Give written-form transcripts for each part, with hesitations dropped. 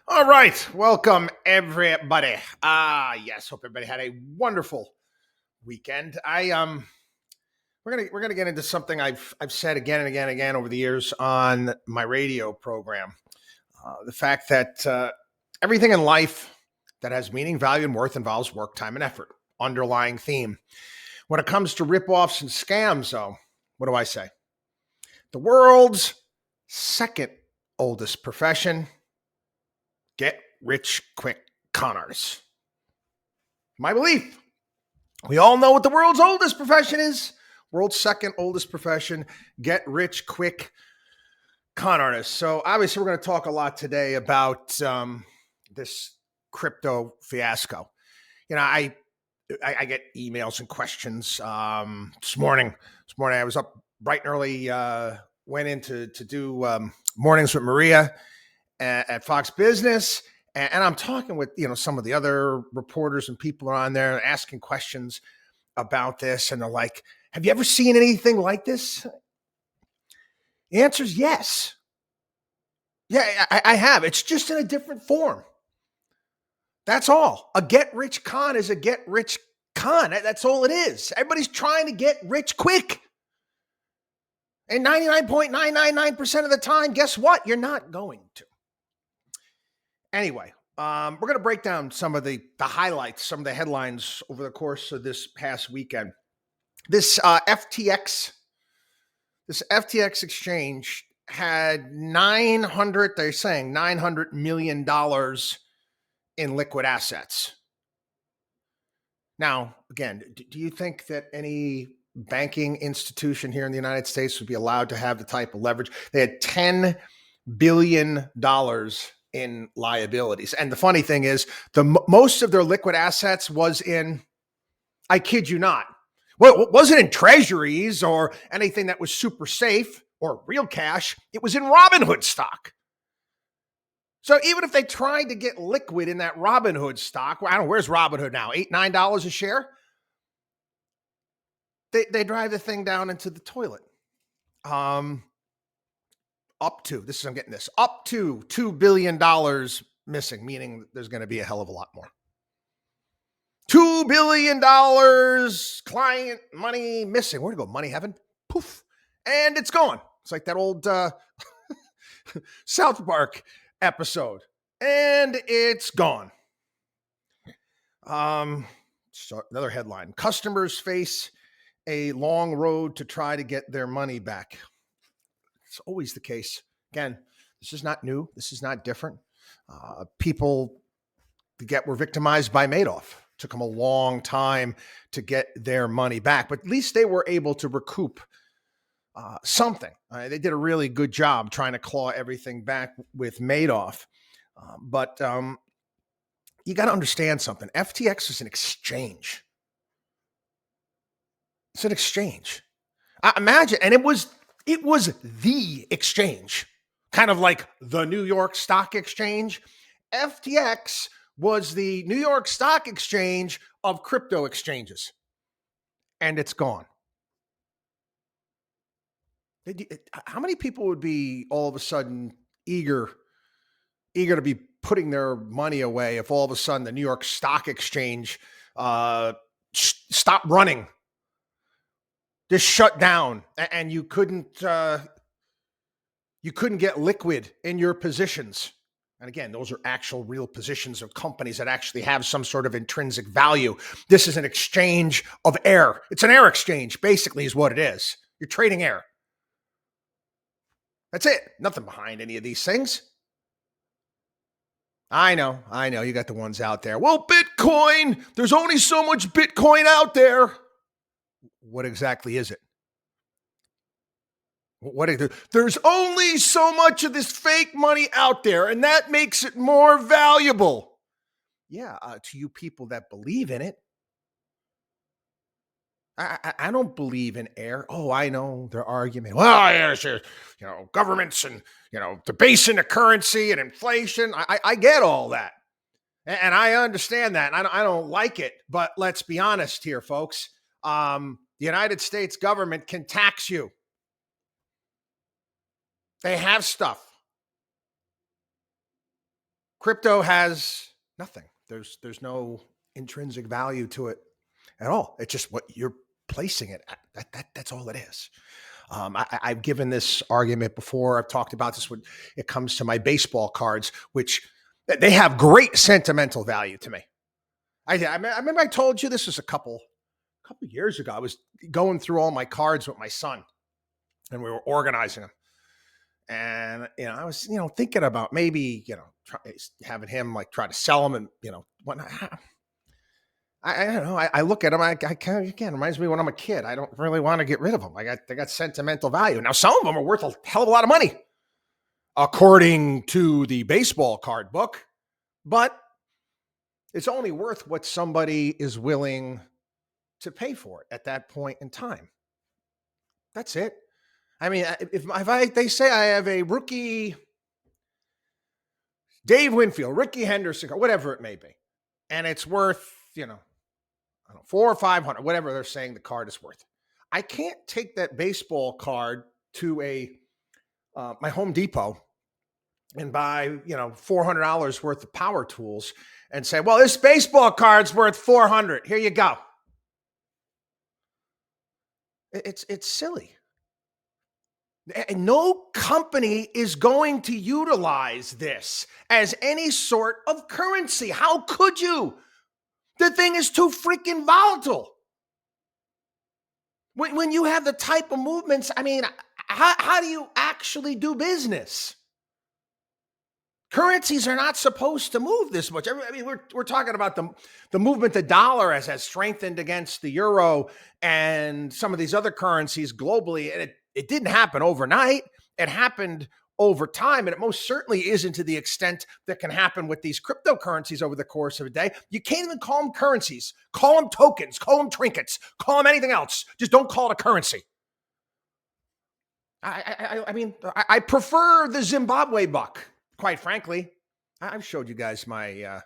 All right, welcome everybody. Yes, hope everybody had a wonderful weekend. We're gonna get into something I've said again and again and again over the years on my radio program. The fact that everything in life that has meaning, value, and worth involves work, time, and effort. Underlying theme. When it comes to ripoffs and scams, though, what do I say? The world's second oldest profession: get rich quick con artists. My belief. We all know what the world's oldest profession is. World's second oldest profession: get rich quick con artists. So obviously, we're going to talk a lot today about this crypto fiasco. You know, I get emails and questions. This morning I was up bright and early. Went in to do mornings with Maria at Fox Business, and I'm talking with some of the other reporters and people are on there asking questions about this, and they're like, "Have you ever seen anything like this?" The answer is yes. Yeah, I have. It's just in a different form. That's all. A get rich con is a get rich con. That's all it is. Everybody's trying to get rich quick. And 99.999% of the time, guess what? You're not going to. Anyway, we're going to break down some of the highlights, some of the headlines over the course of this past weekend. This FTX exchange had $900 million in liquid assets. Now, again, do you think that any banking institution here in the United States would be allowed to have the type of leverage? They had $10 billion in liabilities. And the funny thing is, most of their liquid assets was in, I kid you not, well, it wasn't in treasuries or anything that was super safe or real cash. It was in Robinhood stock. So even if they tried to get liquid in that Robinhood stock, well, I don't know, where's Robinhood now? $8, $9 a share? They drive the thing down into the toilet. I'm getting this, up to $2 billion missing, meaning there's going to be a hell of a lot more. $2 billion client money missing. Where'd it go? Money heaven? Poof. And it's gone. It's like that old South Park episode. And it's gone. So another headline. Customers face a long road to try to get their money back. It's always the case. Again, this is not new. This is not different. People were victimized by Madoff. Took them a long time to get their money back, but at least they were able to recoup something. They did a really good job trying to claw everything back with Madoff. But you got to understand something. FTX is an exchange. It's an exchange. Imagine, and it was the exchange, kind of like the New York Stock Exchange. FTX was the New York Stock Exchange of crypto exchanges, and it's gone. How many people would be all of a sudden eager to be putting their money away if all of a sudden the New York Stock Exchange stopped running, just shut down, and you couldn't get liquid in your positions? And again, those are actual real positions of companies that actually have some sort of intrinsic value. This is an exchange of air. It's an air exchange, basically, is what it is. You're trading air. That's it. Nothing behind any of these things. I know. You got the ones out there. Well, Bitcoin, there's only so much Bitcoin out there. What exactly is it? There's only so much of this fake money out there, and that makes it more valuable. Yeah, to you people that believe in it. I don't believe in air. Oh, I know their argument. Well, yes, governments and, debasing the currency and inflation. I get all that. And I understand that. And I don't like it. But let's be honest here, folks. The United States government can tax you. They have stuff. Crypto has nothing. There's no intrinsic value to it at all. It's just what you're placing it at. That's all it is. I've given this argument before. I've talked about this when it comes to my baseball cards, which they have great sentimental value to me. I remember I told you this was a couple years ago. I was going through all my cards with my son, and we were organizing them. And, I was, thinking about maybe, having him like try to sell them and, whatnot. I don't know. I look at them. I kind of, again, reminds me when I'm a kid. I don't really want to get rid of them. They got sentimental value. Now, some of them are worth a hell of a lot of money, according to the baseball card book, but it's only worth what somebody is willing to pay for it at that point in time. That's it. I mean, they say I have a rookie Dave Winfield, Ricky Henderson, or whatever it may be, and it's worth, I don't know, 400 or 500, whatever they're saying the card is worth. I can't take that baseball card to my Home Depot and buy, $400 worth of power tools and say, well, this baseball card's worth $400. Here you go. It's silly. And no company is going to utilize this as any sort of currency. How could you? The thing is too freaking volatile. When you have the type of movements, I mean, how do you actually do business? Currencies are not supposed to move this much. I mean, we're talking about the movement. The dollar has strengthened against the euro and some of these other currencies globally, and it didn't happen overnight. It happened over time, and it most certainly isn't to the extent that can happen with these cryptocurrencies over the course of a day. You can't even call them currencies. Call them tokens. Call them trinkets. Call them anything else. Just don't call it a currency. I prefer the Zimbabwe buck. Quite frankly, I've showed you guys my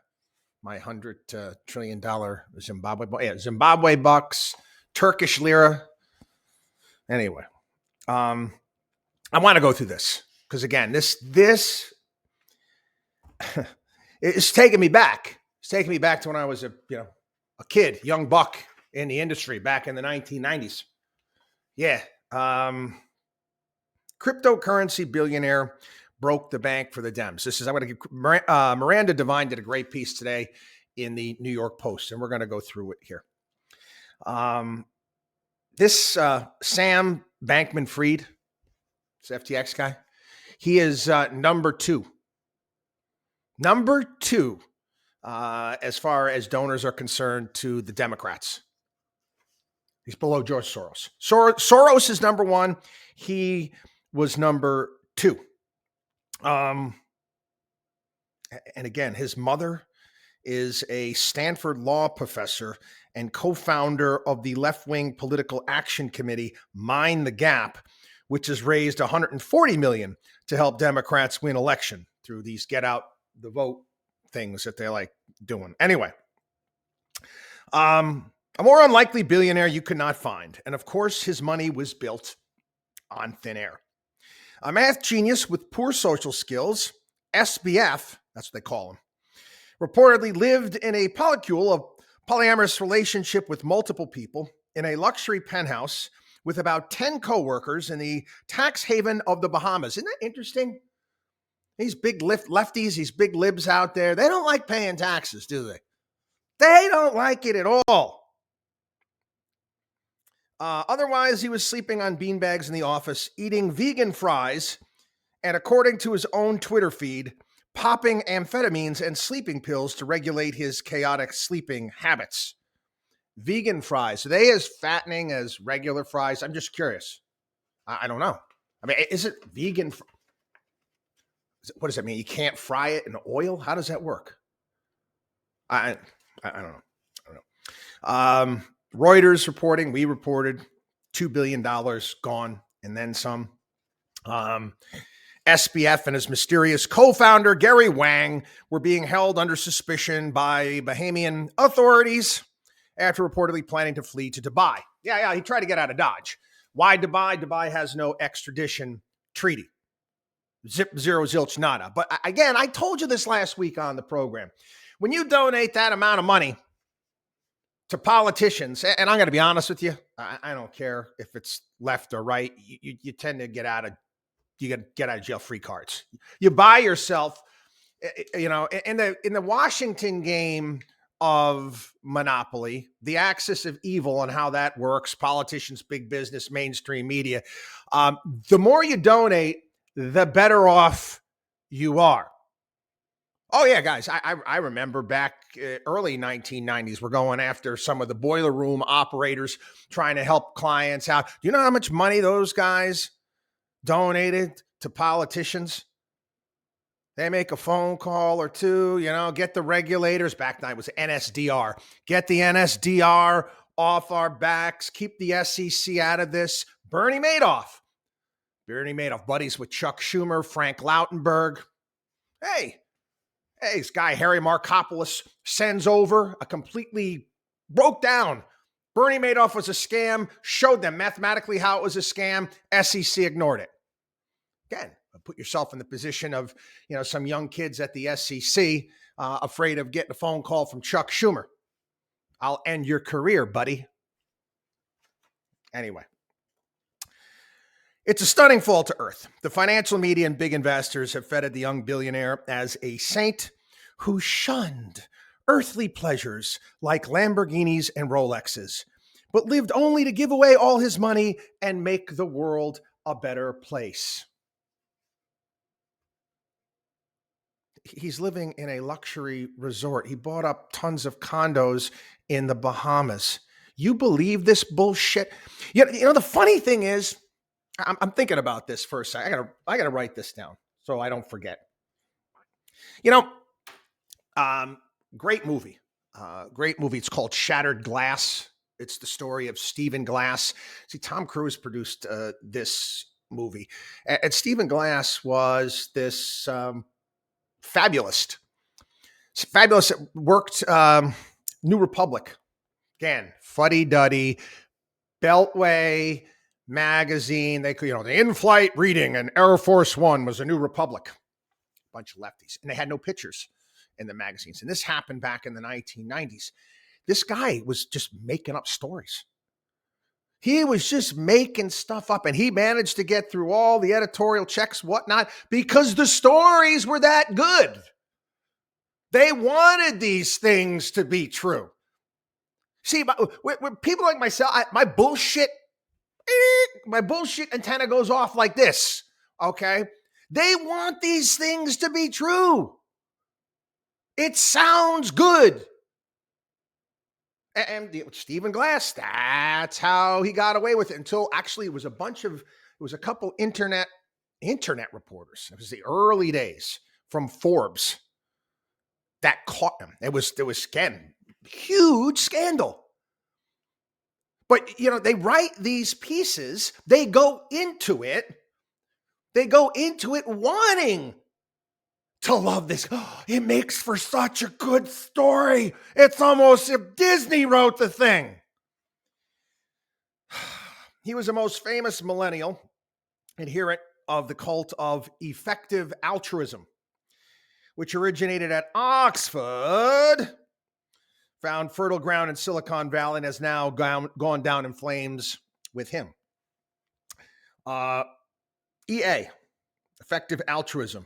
$100 trillion Zimbabwe bucks, Turkish lira. Anyway, I want to go through this because again, this it's taking me back. It's taking me back to when I was a kid, young buck in the industry back in the 1990s. Yeah, cryptocurrency billionaire broke the bank for the Dems. I'm going to give Miranda Devine did a great piece today in the New York Post, and we're going to go through it here. This Sam Bankman-Fried, this FTX guy, he is number two as far as donors are concerned to the Democrats. He's below George Soros. Soros is number one. He was number two. And again, his mother is a Stanford law professor and co-founder of the left-wing political action committee, Mind the Gap, which has raised $140 million to help Democrats win election through these get out the vote things that they like doing. Anyway, a more unlikely billionaire you could not find. And of course, his money was built on thin air. A math genius with poor social skills, SBF, that's what they call him, reportedly lived in a polyamorous relationship with multiple people in a luxury penthouse with about 10 coworkers in the tax haven of the Bahamas. Isn't that interesting? These big lefties, these big libs out there, they don't like paying taxes, do they? They don't like it at all. Otherwise, he was sleeping on beanbags in the office, eating vegan fries, and according to his own Twitter feed, popping amphetamines and sleeping pills to regulate his chaotic sleeping habits. Vegan fries, are they as fattening as regular fries? I'm just curious. I don't know. I mean, is it vegan? What does that mean? You can't fry it in oil? How does that work? I don't know. Reuters reporting, we reported $2 billion gone and then some. SBF and his mysterious co-founder, Gary Wang, were being held under suspicion by Bahamian authorities after reportedly planning to flee to Dubai. Yeah, he tried to get out of Dodge. Why Dubai? Dubai has no extradition treaty. Zip, zero, zilch, nada. But again, I told you this last week on the program. When you donate that amount of money to politicians, and I'm going to be honest with you, I don't care if it's left or right. You tend to get out of jail free cards. You buy yourself, in the Washington game of Monopoly, the axis of evil and how that works, politicians, big business, mainstream media. The more you donate, the better off you are. Oh, yeah, guys, I remember back early 1990s, we're going after some of the boiler room operators trying to help clients out. Do you know how much money those guys donated to politicians? They make a phone call or two, get the regulators. Back then it was NSDR. Get the NSDR off our backs. Keep the SEC out of this. Bernie Madoff, buddies with Chuck Schumer, Frank Lautenberg. Hey, this guy, Harry Markopoulos, sends over a completely broke down. Bernie Madoff was a scam, showed them mathematically how it was a scam. SEC ignored it. Again, put yourself in the position of, some young kids at the SEC afraid of getting a phone call from Chuck Schumer. I'll end your career, buddy. Anyway. It's a stunning fall to earth. The financial media and big investors have feted the young billionaire as a saint who shunned earthly pleasures like Lamborghinis and Rolexes, but lived only to give away all his money and make the world a better place. He's living in a luxury resort. He bought up tons of condos in the Bahamas. You believe this bullshit? The funny thing is, I'm thinking about this for a second. I gotta write this down so I don't forget. Great movie. It's called Shattered Glass. It's the story of Stephen Glass. See, Tom Cruise produced this movie, and Stephen Glass was this fabulist. That worked New Republic. Again, fuddy-duddy, Beltway magazine. They could, the in-flight reading and Air Force One was a New Republic. Bunch of lefties. And they had no pictures in the magazines. And this happened back in the 1990s. This guy was just making up stories. He was just making stuff up, and he managed to get through all the editorial checks, whatnot, because the stories were that good. They wanted these things to be true. See, when people like myself, my bullshit antenna goes off like this, okay? They want these things to be true. It sounds good. And Stephen Glass, that's how he got away with it until actually it was a couple internet reporters. It was the early days from Forbes that caught him. It was again, huge scandal. But, they write these pieces, they go into it wanting to love this. Oh, it makes for such a good story. It's almost if Disney wrote the thing. He was the most famous millennial adherent of the cult of effective altruism, which originated at Oxford, found fertile ground in Silicon Valley, and has now gone down in flames with him. EA, effective altruism,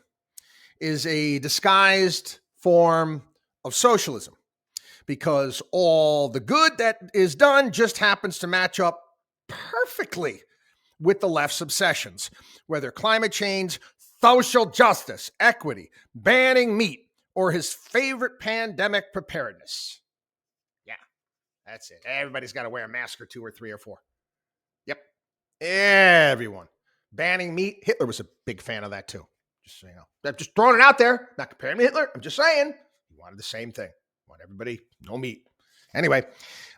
is a disguised form of socialism because all the good that is done just happens to match up perfectly with the left's obsessions, whether climate change, social justice, equity, banning meat, or his favorite pandemic preparedness. Yeah, that's it. Everybody's got to wear a mask or two or three or four. Yep, everyone. Banning meat. Hitler was a big fan of that too. Just so you know. I'm just throwing it out there. Not comparing to Hitler. I'm just saying. He wanted the same thing. Want everybody, no meat. Anyway,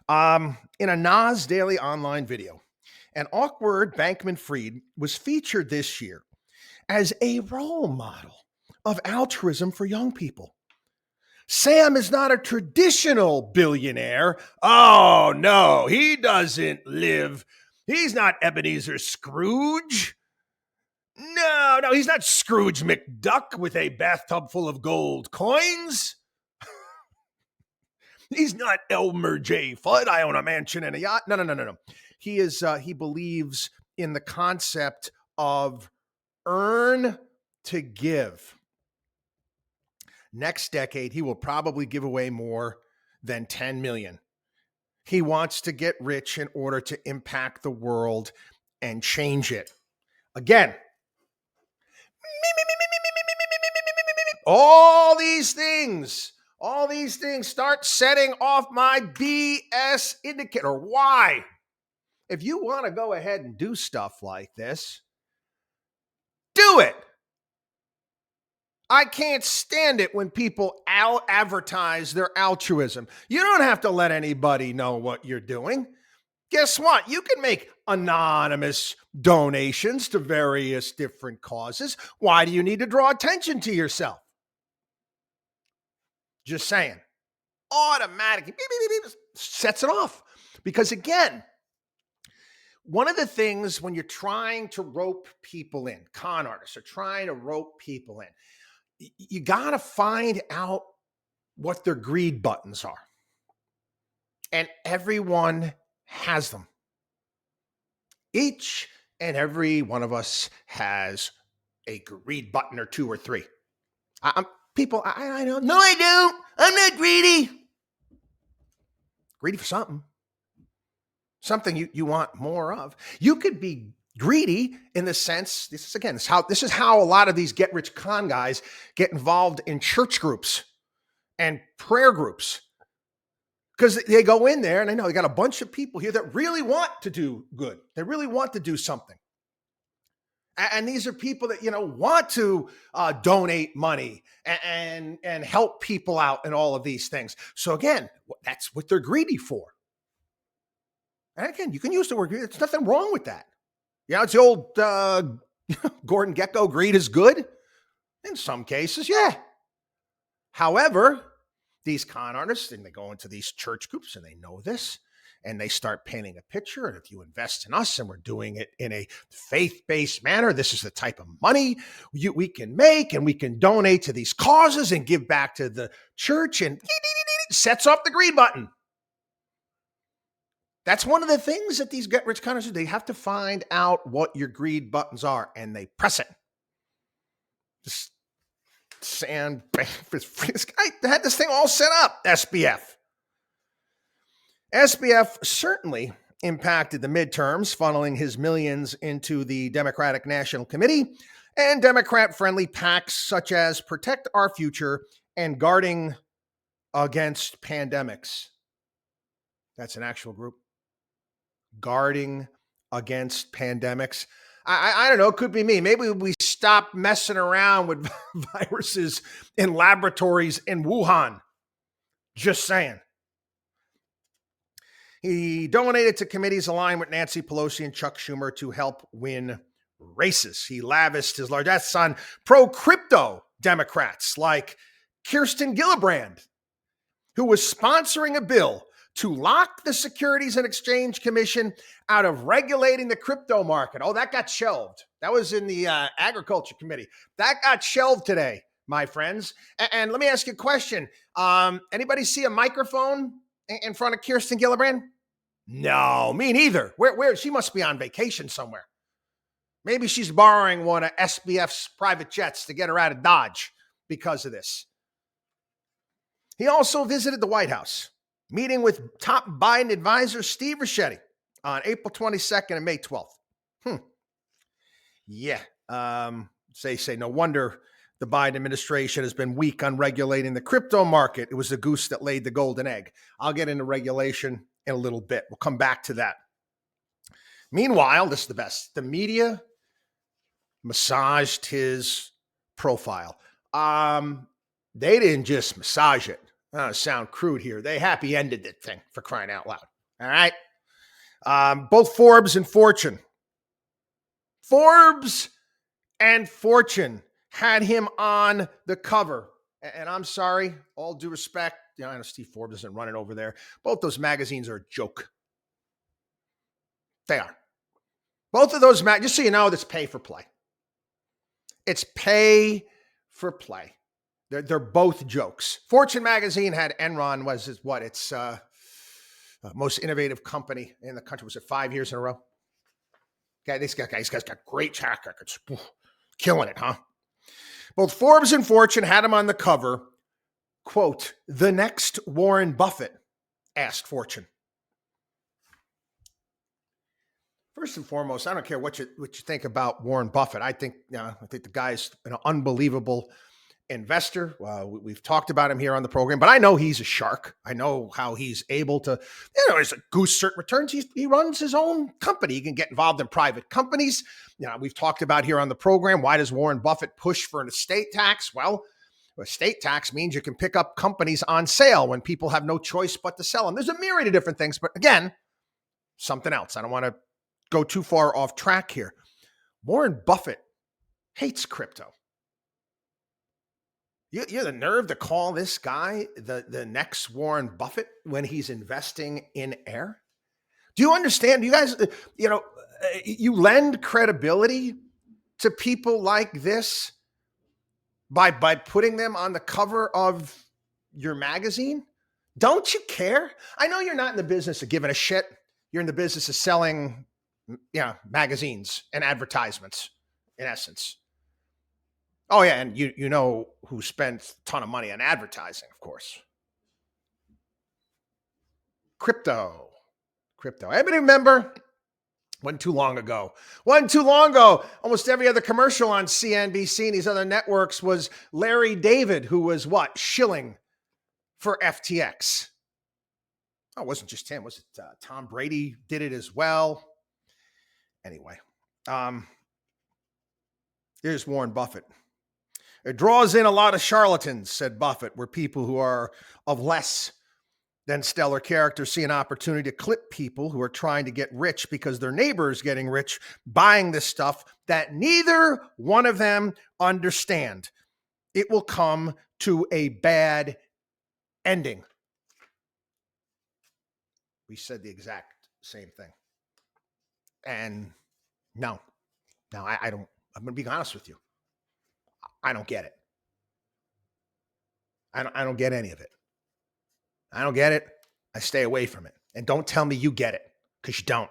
in a Nas Daily online video, an awkward Bankman-Fried was featured this year as a role model of altruism for young people. Sam is not a traditional billionaire. Oh, no, he doesn't live. He's not Ebenezer Scrooge. No, he's not Scrooge McDuck with a bathtub full of gold coins. He's not Elmer J. Fudd. I own a mansion and a yacht. No. He is. He believes in the concept of earn to give. Next decade, he will probably give away more than 10 million. He wants to get rich in order to impact the world and change it. Again, all these things start setting off my BS indicator. Why? If you want to go ahead and do stuff like this, do it. I can't stand it when people advertise their altruism. You don't have to let anybody know what you're doing. Guess what? You can make anonymous donations to various different causes. Why do you need to draw attention to yourself? Just saying. Automatically sets it off. Because again, one of the things when you're trying to rope people in, con artists are trying to rope people in, you got to find out what their greed buttons are. And everyone has them. Each and every one of us has a greed button or two or three. I know. No, I don't. I'm not greedy. Greedy for something. Something you want more of. You could be greedy in the sense, this is how a lot of these get-rich con guys get involved in church groups and prayer groups. Because they go in there and I know they got a bunch of people here that really want to do good. They really want to do something. And these are people that, want to donate money and help people out and all of these things. So again, that's what they're greedy for. And again, you can use the word greedy. There's nothing wrong with that. It's the old Gordon Gekko, greed is good. In some cases, yeah. However, these con artists, and they go into these church groups and they know this, and they start painting a picture. And if you invest in us and we're doing it in a faith-based manner, this is the type of money we can make, and we can donate to these causes and give back to the church, and sets off the greed button. That's one of the things that these get-rich con artists do. They have to find out what your greed buttons are, and they press it. This guy had this thing all set up, SBF. SBF certainly impacted the midterms, funneling his millions into the Democratic National Committee and Democrat-friendly PACs such as Protect Our Future and Guarding Against Pandemics. That's an actual group. Guarding Against Pandemics. I don't know. It could be me. Maybe we stop messing around with viruses in laboratories in Wuhan. Just saying. He donated to committees aligned with Nancy Pelosi and Chuck Schumer to help win races. He lavished his largesse on pro-crypto Democrats like Kirsten Gillibrand, who was sponsoring a bill to lock the Securities and Exchange Commission out of regulating the crypto market. Oh, that got shelved. That was in the Agriculture Committee. That got shelved today, my friends. And let me ask you a question. Anybody see a microphone in front of Kirsten Gillibrand? No, me neither. Where? She must be on vacation somewhere. Maybe she's borrowing one of SBF's private jets to get her out of Dodge because of this. He also visited the White House, meeting with top Biden advisor Steve Ricchetti on April 22nd and May 12th. Yeah. Say no wonder the Biden administration has been weak on regulating the crypto market. It was the goose that laid the golden egg. I'll get into regulation in a little bit. We'll come back to that. Meanwhile, this is the best. The media massaged his profile. They didn't just massage it. Sound crude here. They happy ended the thing, for crying out loud. All right. Both Forbes and Fortune had him on the cover. And I'm sorry, all due respect. I know Steve Forbes isn't running over there. Both those magazines are a joke. They are. Both of those just so you know, that's pay for play. It's pay for play. They're both jokes. Fortune magazine had Enron it's most innovative company in the country. Was it 5 years in a row? Okay, these guys got great track records. Killing it, huh? Both Forbes and Fortune had him on the cover. Quote, the next Warren Buffett, asked Fortune. First and foremost, I don't care what you think about Warren Buffett. I think the guy's an unbelievable investor. We've talked about him here on the program, but I know he's a shark. I know how he's able to, he's a goose cert returns. He runs his own company. He can get involved in private companies. We've talked about here on the program, why does Warren Buffett push for an estate tax? Well, estate tax means you can pick up companies on sale when people have no choice but to sell them. There's a myriad of different things, but again, something else. I don't want to go too far off track here. Warren Buffett hates crypto. You have the nerve to call this guy the next Warren Buffett when he's investing in air? Do you understand? Do you guys, you lend credibility to people like this by putting them on the cover of your magazine? Don't you care? I know you're not in the business of giving a shit. You're in the business of selling, magazines and advertisements, in essence. Oh, yeah, and you know who spent a ton of money on advertising, of course. Crypto. Anybody remember? Wasn't too long ago. Almost every other commercial on CNBC and these other networks was Larry David, who was shilling for FTX. Oh, it wasn't just him. Was it Tom Brady did it as well? Anyway, here's Warren Buffett. It draws in a lot of charlatans, said Buffett, where people who are of less than stellar character see an opportunity to clip people who are trying to get rich because their neighbor is getting rich buying this stuff that neither one of them understand. It will come to a bad ending. We said the exact same thing. And no, I don't, I'm going to be honest with you. I don't get it. I don't get any of it. I don't get it. I stay away from it. And don't tell me you get it, because you don't.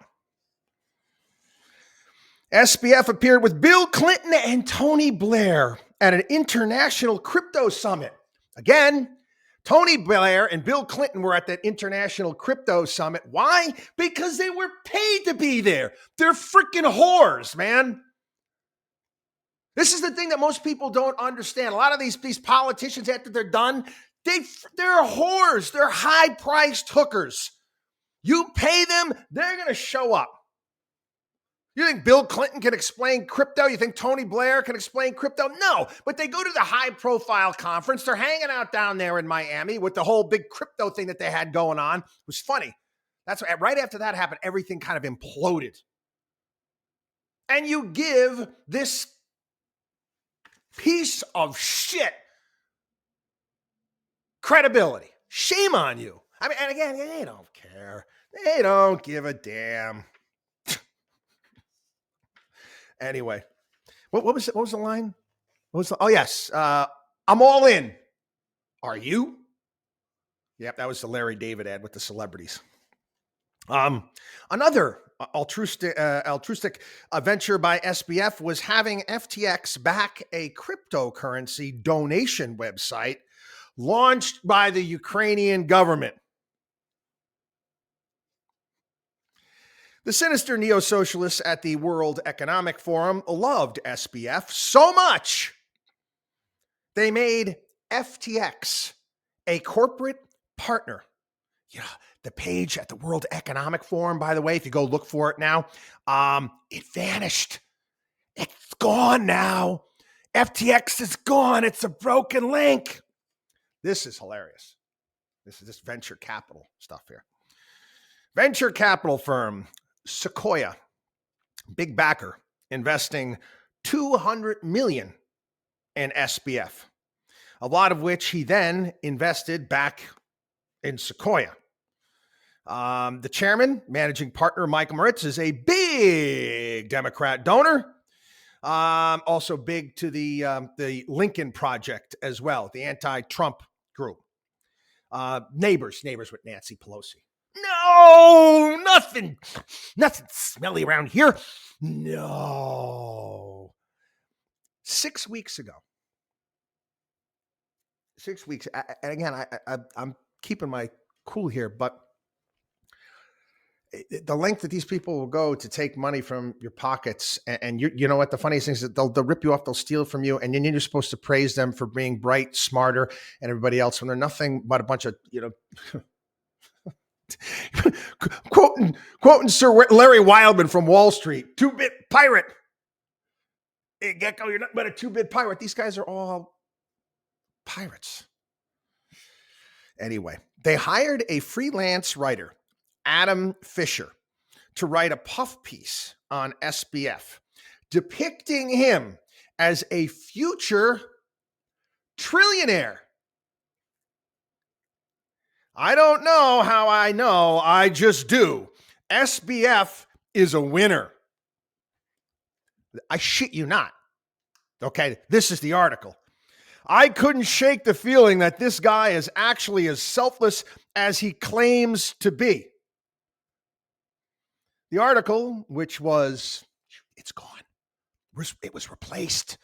SBF appeared with Bill Clinton and Tony Blair at an international crypto summit. Again, Tony Blair and Bill Clinton were at that international crypto summit. Why? Because they were paid to be there. They're freaking whores, man. This is the thing that most people don't understand. A lot of these politicians, after they're done, they're whores. They're high-priced hookers. You pay them, they're going to show up. You think Bill Clinton can explain crypto? You think Tony Blair can explain crypto? No, but they go to the high-profile conference. They're hanging out down there in Miami with the whole big crypto thing that they had going on. It was funny. That's right after that happened, everything kind of imploded. And you give this piece of shit credibility. Shame on you. I mean, and again, they don't care. They don't give a damn. Anyway, what was it? What was the line? Oh, yes. I'm all in. Are you? Yep, that was the Larry David ad with the celebrities. Another altruistic venture by SBF was having FTX back a cryptocurrency donation website launched by the Ukrainian government. The sinister neo-socialists at the World Economic Forum loved SBF so much, they made FTX a corporate partner. Yeah, the page at the World Economic Forum, by the way, if you go look for it now, it vanished. It's gone now. FTX is gone. It's a broken link. This is hilarious. This is just venture capital stuff here. Venture capital firm Sequoia, big backer, investing $200 million in SBF, a lot of which he then invested back in Sequoia. The chairman, managing partner Michael Moritz, is a big Democrat donor. Also big to the Lincoln Project as well, the anti-Trump group. Neighbors with Nancy Pelosi. No, nothing smelly around here. No. 6 weeks ago. 6 weeks. And again, I'm keeping my cool here, but the length that these people will go to take money from your pockets, and you know what the funniest thing is, that they'll rip you off, they'll steal from you, and then you're supposed to praise them for being bright, smarter, and everybody else when they're nothing but a bunch of, quoting Sir Larry Wildman from Wall Street, 2-bit pirate. Hey, Gecko, you're nothing but a 2-bit pirate. These guys are all pirates. Anyway, they hired a freelance writer, Adam Fisher, to write a puff piece on SBF, depicting him as a future trillionaire. I don't know how I know, I just do. SBF is a winner. I shit you not. Okay, this is the article. I couldn't shake the feeling that this guy is actually as selfless as he claims to be. The article, which it's gone. It was replaced.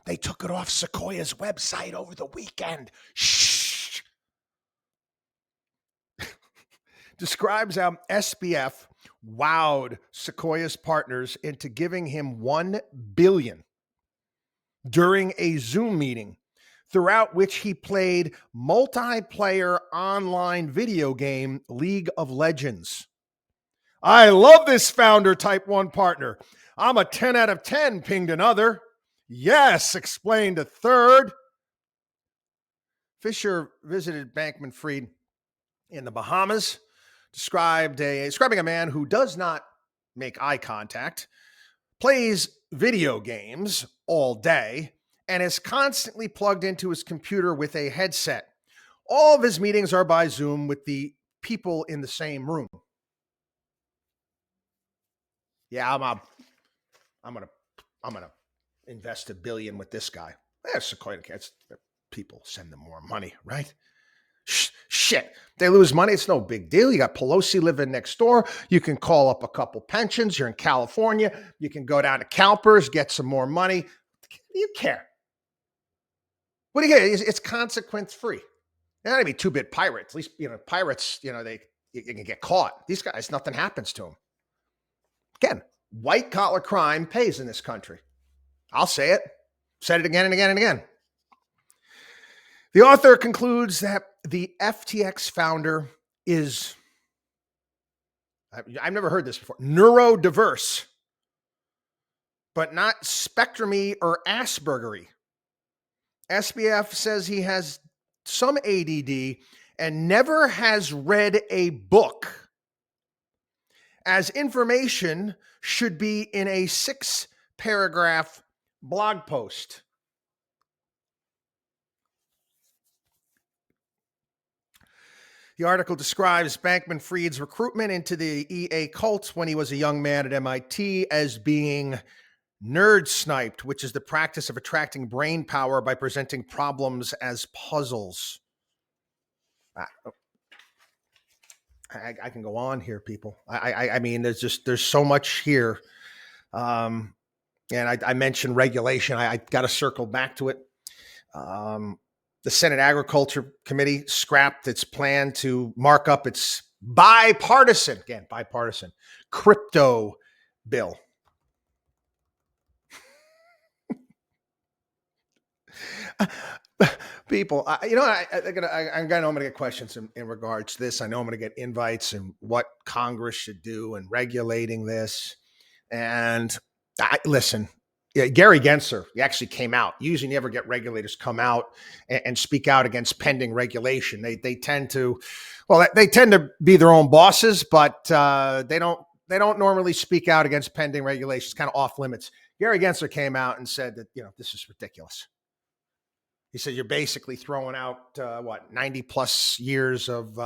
They took it off Sequoia's website over the weekend. Shh. Describes how SBF wowed Sequoia's partners into giving him $1 billion during a Zoom meeting, throughout which he played multiplayer online video game League of Legends. I love this founder type 1 partner. I'm a 10 out of 10, pinged another. Yes, explained a third. Fisher visited Bankman-Fried in the Bahamas, describing a man who does not make eye contact, plays video games all day, and is constantly plugged into his computer with a headset. All of his meetings are by Zoom with the people in the same room. Yeah, I'm gonna invest $1 billion with this guy. Sequoia cats, people send them more money, right? Shit, they lose money, it's no big deal. You got Pelosi living next door. You can call up a couple pensions. You're in California. You can go down to CalPERS, get some more money. Do you care? What do you get? It's consequence free. They're not even 2-bit pirates. At least, pirates, you can get caught. These guys, nothing happens to them. Again, white collar crime pays in this country. I'll say it. Said it again and again and again. The author concludes that the FTX founder is, I've never heard this before, neurodiverse, but not spectrum-y or Asperger-y. SBF says he has some ADD and never has read a book, as information should be in a 6-paragraph blog post. The article describes Bankman-Fried's recruitment into the EA cult when he was a young man at MIT as being nerd sniped, which is the practice of attracting brain power by presenting problems as puzzles. I can go on here, people. I mean, there's so much here. And I mentioned regulation. I got to circle back to it. The Senate Agriculture Committee scrapped its plan to mark up its bipartisan crypto bill. People, I'm going to get questions in regards to this. I know I'm going to get invites and what Congress should do in regulating this. And listen, Gary Gensler, he actually came out. Usually never get regulators come out and speak out against pending regulation. They tend to be their own bosses, but they don't normally speak out against pending regulations, kind of off limits. Gary Gensler came out and said that, this is ridiculous. He said, you're basically throwing out 90 plus years of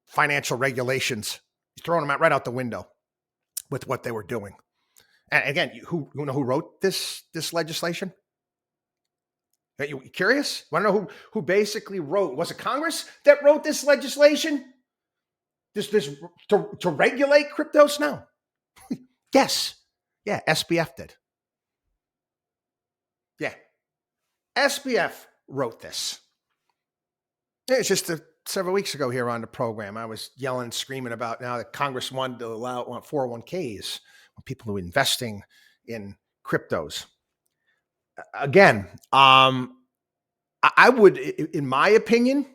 financial regulations. You're throwing them out right out the window with what they were doing. And again, you know who wrote this legislation? Are you curious? Want to know who basically wrote? Was it Congress that wrote this legislation? This to regulate cryptos? No. Yes. Yeah, SBF did. Yeah. SBF wrote this. It's just several weeks ago here on the program, I was yelling, screaming about now that Congress wanted to allow 401ks on people who are investing in cryptos. Again, I would, in my opinion,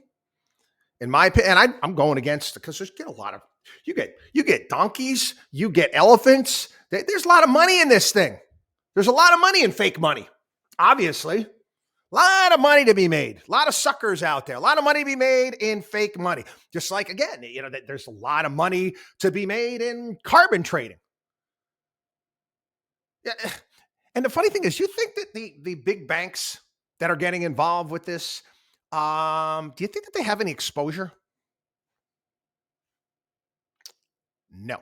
and I'm going against, because there's a lot of, you get donkeys, you get elephants. There's a lot of money in this thing. There's a lot of money in fake money, obviously. A lot of money to be made. A lot of suckers out there. A lot of money to be made in fake money. Just like, again, there's a lot of money to be made in carbon trading. Yeah. And the funny thing is, you think that the big banks that are getting involved with this, do you think that they have any exposure? No,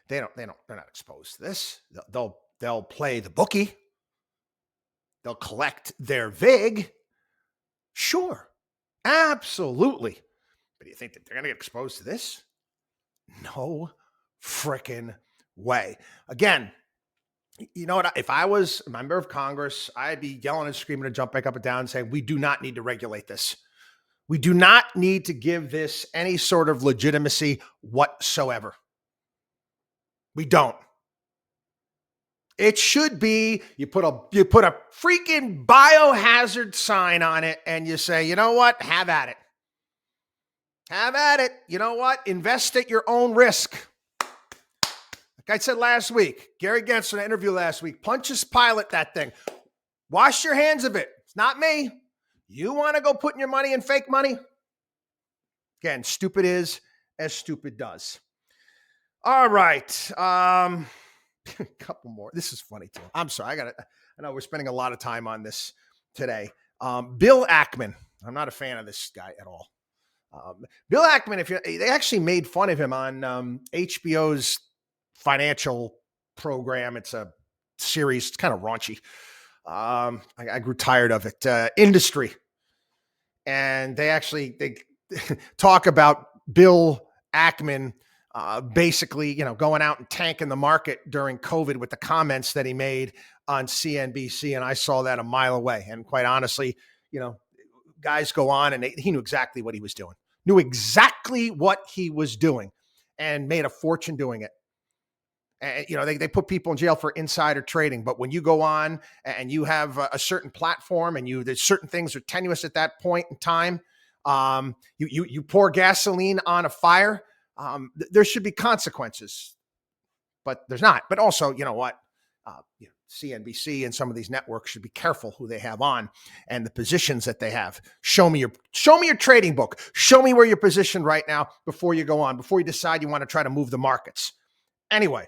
they don't. They're not exposed to this. They'll play the bookie. They'll collect their VIG. Sure, absolutely. But do you think that they're going to get exposed to this? No frickin' way. Again, you know what? If I was a member of Congress, I'd be yelling and screaming and jumping up and down and saying, we do not need to regulate this. We do not need to give this any sort of legitimacy whatsoever. We don't. It should be, you put a freaking biohazard sign on it and you say, you know what? Have at it. Have at it. You know what? Invest at your own risk. Like I said last week, Gary Gensler in an interview last week, Pontius Pilate that thing. Wash your hands of it. It's not me. You want to go putting your money in fake money? Again, stupid is as stupid does. All right. A couple more. This is funny too. I'm sorry. I know we're spending a lot of time on this today. Bill Ackman. I'm not a fan of this guy at all. Bill Ackman, they actually made fun of him on HBO's financial program. It's a series. It's kind of raunchy. I grew tired of it. Industry. And they talk about Bill Ackman basically, going out and tanking the market during COVID with the comments that he made on CNBC. And I saw that a mile away. And quite honestly, guys go on and he knew exactly what he was doing, and made a fortune doing it. And, they put people in jail for insider trading. But when you go on and you have a certain platform and there's certain things are tenuous at that point in time, you pour gasoline on a fire, there should be consequences, but there's not. But also, you know what? CNBC and some of these networks should be careful who they have on and the positions that they have. Show me your trading book. Show me where you're positioned right now before you go on, before you decide you want to try to move the markets. Anyway,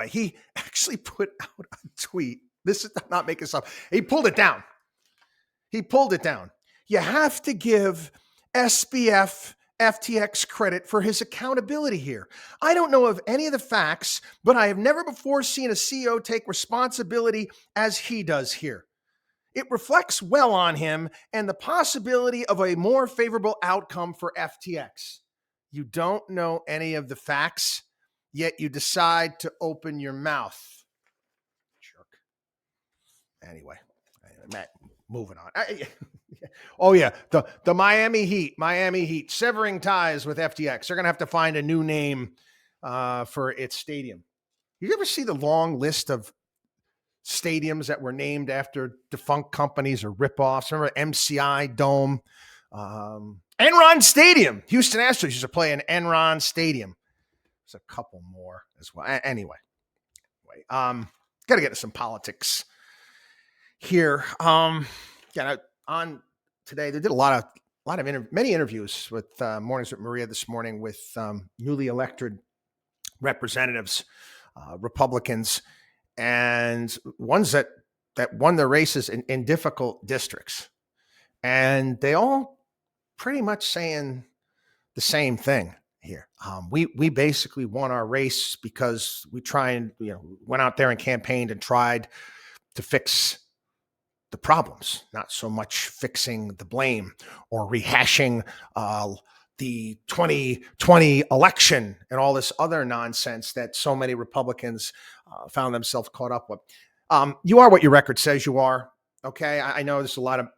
he actually put out a tweet. This is not making stuff. He pulled it down. You have to give SBF FTX credit for his accountability here. I don't know of any of the facts, but I have never before seen a CEO take responsibility as he does here. It reflects well on him and the possibility of a more favorable outcome for FTX. You don't know any of the facts, yet you decide to open your mouth. Jerk. Anyway, Matt, moving on. Oh yeah, the Miami Heat severing ties with FTX. They're going to have to find a new name for its stadium. You ever see the long list of stadiums that were named after defunct companies or ripoffs? Remember MCI Dome, Enron Stadium. Houston Astros used to play in Enron Stadium. There's a couple more as well. Anyway, got to get to some politics here. On today, they did many interviews with Mornings with Maria this morning with newly elected representatives, Republicans, and ones that won their races in difficult districts. And they all pretty much saying the same thing. here. We basically won our race because we went out there and campaigned and tried to fix the problems, not so much fixing the blame or rehashing the 2020 election and all this other nonsense that so many Republicans found themselves caught up with. You are what your record says you are. Okay. I know there's a lot of,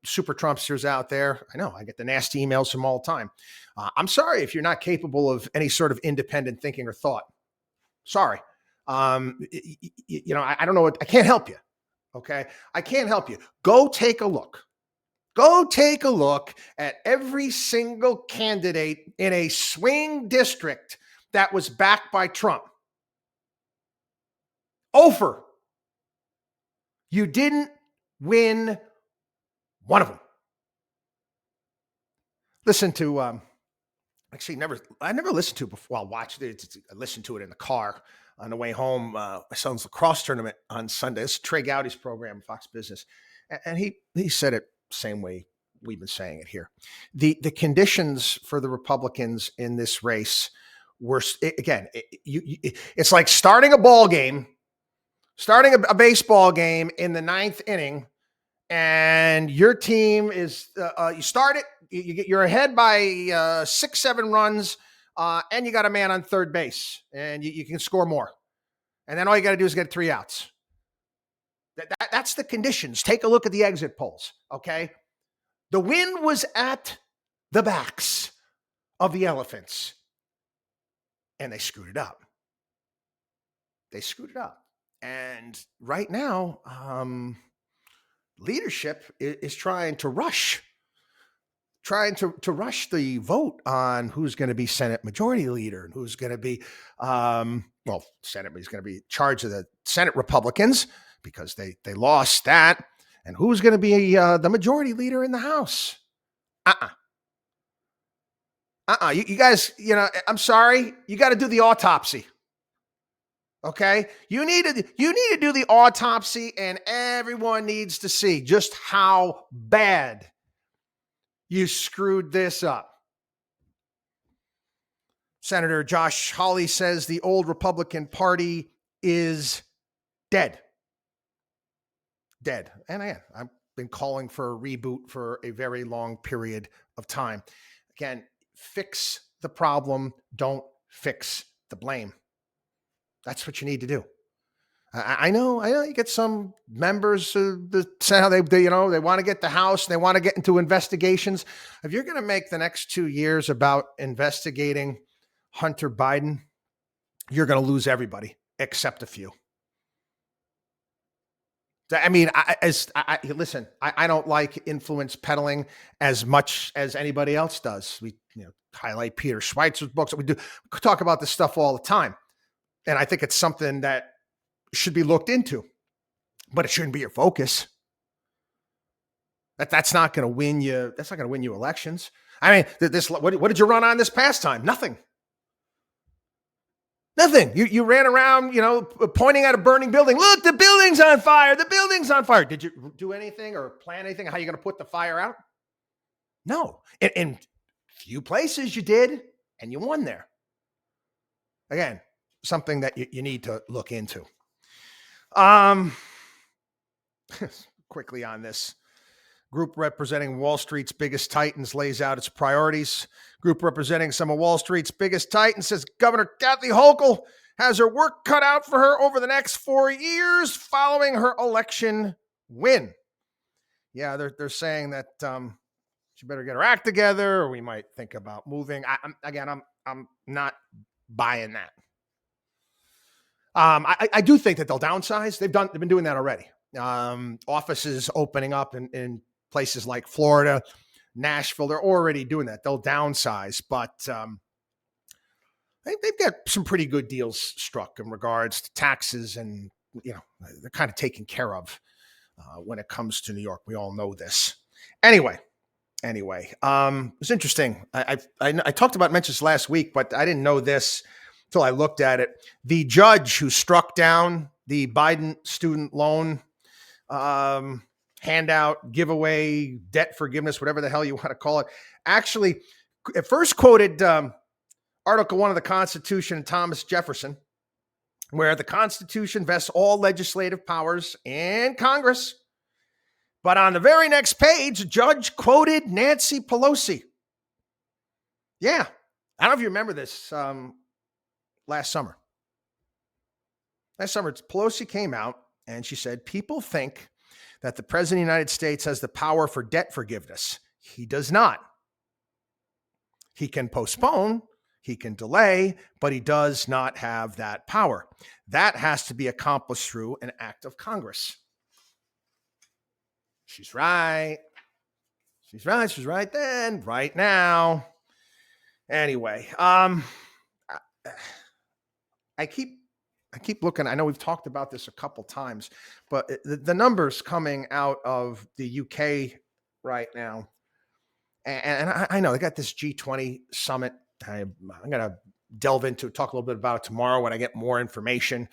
super Trumpsters out there. I know I get the nasty emails from all the time. I'm sorry if you're not capable of any sort of independent thinking or thought. Sorry. I don't know I can't help you. Okay. I can't help you. Go take a look. Go take a look at every single candidate in a swing district that was backed by Trump. Over. You didn't win one of them. Listen to, I never listened to it before. I watched it. I listened to it in the car on the way home. My son's lacrosse tournament on Sunday. It's Trey Gowdy's program, Fox Business. And he said it same way we've been saying it here. The conditions for the Republicans in this race were, again, it's like starting a ball game, starting a baseball game in the ninth inning, and your team is, you start it, you're ahead by 6-7 runs, and you got a man on third base, and you can score more. And then all you got to do is get 3 outs. That's the conditions. Take a look at the exit polls, okay? The wind was at the backs of the elephants, and they screwed it up. And right now, leadership is trying to rush the vote on who's going to be Senate Majority Leader and who's going to be, Senate is going to be in charge of the Senate Republicans because they lost that, and who's going to be the Majority Leader in the House. You guys, I'm sorry, you got to do the autopsy. Okay, you need to do the autopsy, and everyone needs to see just how bad you screwed this up. Senator Josh Hawley says the old Republican Party is dead. And again, I've been calling for a reboot for a very long period of time. Again, fix the problem. Don't fix the blame. That's what you need to do. I know you get some members that say how they want to get the House, they want to get into investigations. If you're going to make the next 2 years about investigating Hunter Biden, you're going to lose everybody except a few. I mean, listen, I don't like influence peddling as much as anybody else does. We highlight Peter Schweitzer's books. We talk about this stuff all the time. And I think it's something that should be looked into, but it shouldn't be your focus. That's not going to win you. That's not going to win you elections. I mean, what did you run on this past time? Nothing. You ran around, pointing at a burning building. Look, the building's on fire. The building's on fire. Did you do anything or plan anything? How are you going to put the fire out? No. In few places you did, and you won there. Again, something that you need to look into. Quickly on this. Group representing Wall Street's biggest titans lays out its priorities. Group representing some of Wall Street's biggest titans says Governor Kathy Hochul has her work cut out for her over the next 4 years following her election win. Yeah, they're saying that she better get her act together, or we might think about moving. I'm not buying that. I do think that they'll downsize. They've been doing that already. Offices opening up in places like Florida, Nashville. They're already doing that. They'll downsize, but they've got some pretty good deals struck in regards to taxes, and they're kind of taken care of when it comes to New York. We all know this. Anyway, it's interesting. I mentioned this last week, but I didn't know this until I looked at it. The judge who struck down the Biden student loan handout, giveaway, debt forgiveness, whatever the hell you want to call it, actually at first quoted Article 1 of the Constitution, Thomas Jefferson, where the Constitution vests all legislative powers in Congress. But on the very next page, a judge quoted Nancy Pelosi. Yeah, I don't know if you remember this last summer. Last summer, Pelosi came out and she said, people think that the President of the United States has the power for debt forgiveness. He does not. He can postpone, he can delay, but he does not have that power. That has to be accomplished through an act of Congress. She's right. She's right. She's right then, right now. Anyway, I keep looking. I know we've talked about this a couple times, but the numbers coming out of the UK right now, and I know they got this G20 summit. I'm going to talk a little bit about it tomorrow when I get more information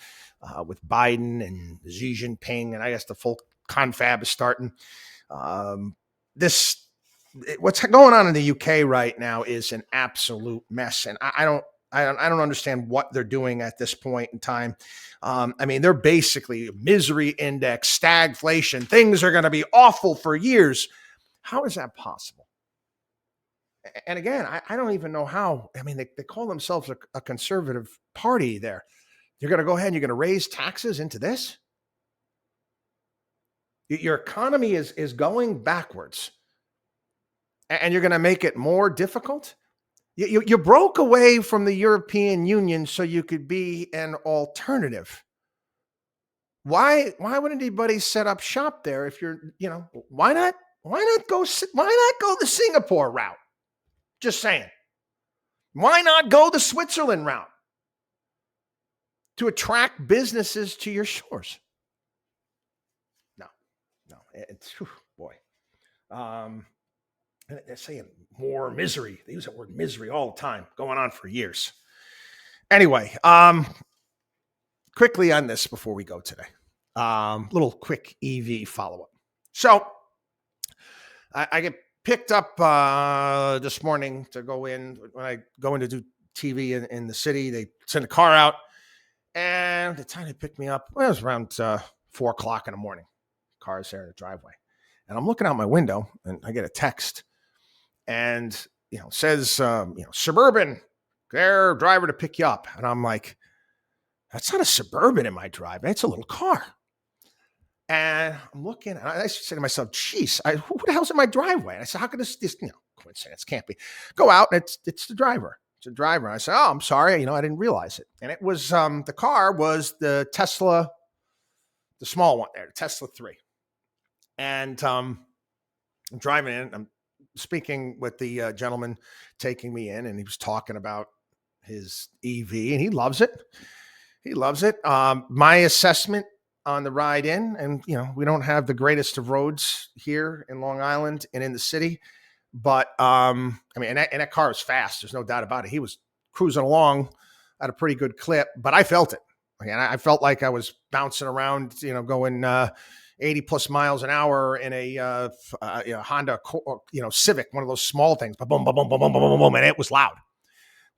with Biden and Xi Jinping, and I guess the full confab is starting. What's going on in the UK right now is an absolute mess, and I don't understand what they're doing at this point in time. They're basically misery index, stagflation. Things are going to be awful for years. How is that possible? And again, I don't even know how. They call themselves a conservative party there. You're going to go ahead and you're going to raise taxes into this? Your economy is going backwards, and you're going to make it more difficult? You broke away from the European Union so you could be an alternative. Why wouldn't anybody set up shop there if you're, why not go the Singapore route? Just saying. Why not go the Switzerland route to attract businesses to your shores? No, it's boy. They're saying more misery. They use that word misery all the time, going on for years. Anyway, quickly on this before we go today. Little quick EV follow-up. So I get picked up this morning to go in. When I go in to do TV in the city, they send a car out. And the time they picked me up, it was around 4 o'clock in the morning. Car's there in the driveway. And I'm looking out my window, and I get a text. And, says, Suburban, their driver to pick you up. And I'm like, that's not a Suburban in my driveway. It's a little car. And I'm looking, and I say to myself, geez, who the hell's in my driveway? And I said, how could this coincidence can't be. Go out, and it's the driver. It's a driver. And I said, oh, I'm sorry. I didn't realize it. And it was, the car was the Tesla, the small one there, the Tesla 3. And I'm driving in, I'm speaking with the gentleman taking me in, and he was talking about his EV, and he loves it. He loves it. My assessment on the ride in, and we don't have the greatest of roads here in Long Island and in the city, but and that car is fast. There's no doubt about it. He was cruising along at a pretty good clip, but I felt it. Again, I felt like I was bouncing around, going 80 plus miles an hour in a Honda, Civic, one of those small things, boom, boom, boom, boom, boom, boom, boom, and it was loud.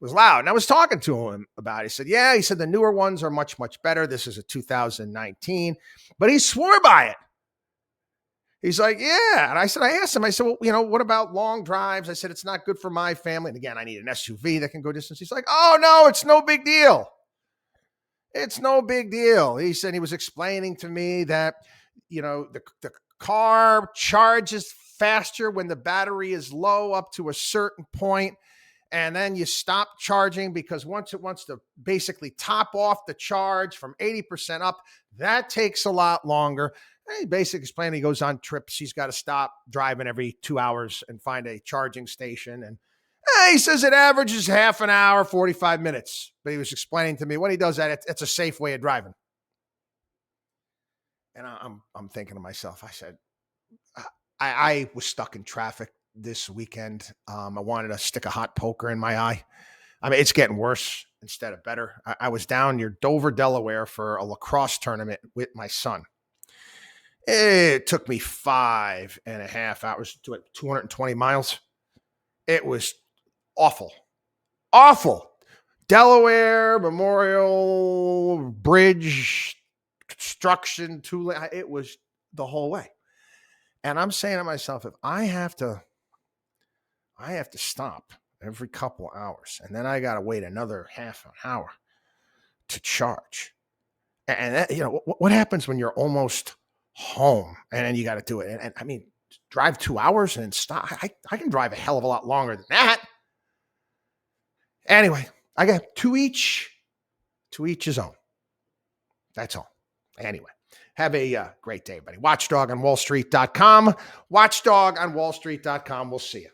It was loud. And I was talking to him about it. He said, yeah, the newer ones are much, much better. This is a 2019, but he swore by it. He's like, yeah. And I asked him, well, what about long drives? I said, it's not good for my family. And again, I need an SUV that can go distance. He's like, oh no, it's no big deal. It's no big deal. He said he was explaining to me that, the car charges faster when the battery is low up to a certain point, and then you stop charging because once it wants to basically top off the charge from 80% up, that takes a lot longer. And he basically explained he goes on trips. He's got to stop driving every 2 hours and find a charging station. And he says it averages half an hour, 45 minutes. But he was explaining to me when he does that, it's a safe way of driving. And I'm thinking to myself, I said, I was stuck in traffic this weekend. I wanted to stick a hot poker in my eye. It's getting worse instead of better. I was down near Dover, Delaware for a lacrosse tournament with my son. It took me 5.5 hours to 220 miles. It was awful. Awful. Delaware Memorial Bridge construction, it was the whole way. And I'm saying to myself, if I have to stop every couple hours, and then I got to wait another half an hour to charge. And that, what happens when you're almost home and then you got to do it? And I mean, drive 2 hours and stop. I can drive a hell of a lot longer than that. Anyway, I got to each his own. That's all. Anyway, have a great day, everybody. Watchdog on WallStreet.com. Watchdog on WallStreet.com. We'll see you.